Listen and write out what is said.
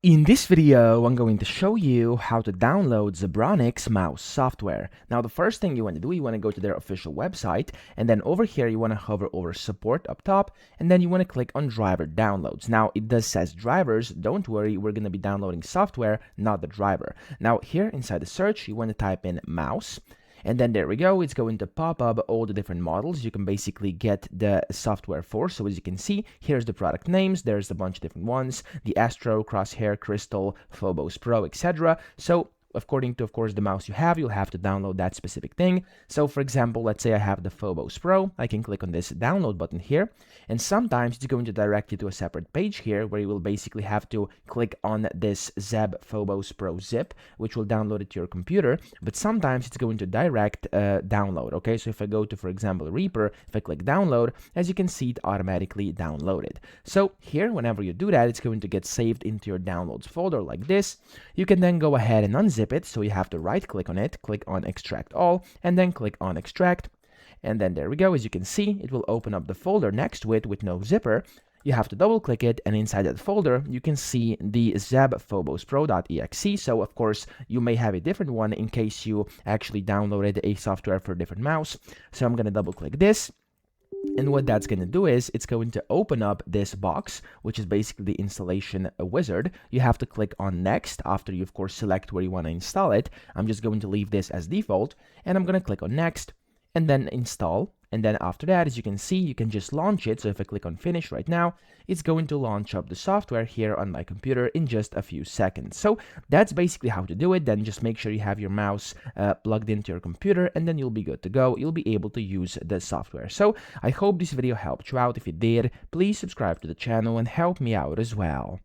In this video, I'm going to show you how to download Zebronics mouse software. Now, the first thing you want to do, you want to go to their official website, and then over here, you want to hover over support up top, and then you want to click on driver downloads. Now, it does says drivers. Don't worry, we're going to be downloading software, not the driver. Now, here inside the search, you want to type in mouse. And then there we go, it's going to pop up all the different models you can basically get the software for. So as you can see, here's the product names, there's a bunch of different ones, the Astro, Crosshair, Crystal, Phobos Pro, etc. So according to, of course, the mouse you have, you'll have to download that specific thing. So for example, let's say I have the Phobos Pro, I can click on this download button here, and sometimes it's going to direct you to a separate page here where you will basically have to click on this Zeb Phobos Pro zip, which will download it to your computer, but sometimes it's going to direct download, okay? So if I go to, for example, Reaper, if I click download, as you can see, it automatically downloaded. So here, whenever you do that, it's going to get saved into your downloads folder like this. You can then go ahead and unzip it, so you have to right click on it, click on extract all, and then click on extract, and then there we go. As you can see, it will open up the folder next to it with no zipper. You have to double click it, and inside that folder you can see the zebphobos.pro.exe. So of course you may have a different one in case you actually downloaded a software for a different mouse. So I'm going to double click this. And what that's going to do is it's going to open up this box, which is basically the installation wizard. You have to click on next after you, of course, select where you want to install it. I'm just going to leave this as default, and I'm going to click on next and then install. And then after that, as you can see, you can just launch it. So if I click on finish right now, it's going to launch up the software here on my computer in just a few seconds. So that's basically how to do it. Then just make sure you have your mouse plugged into your computer, and then you'll be good to go. You'll be able to use the software. So I hope this video helped you out. If it did, please subscribe to the channel and help me out as well.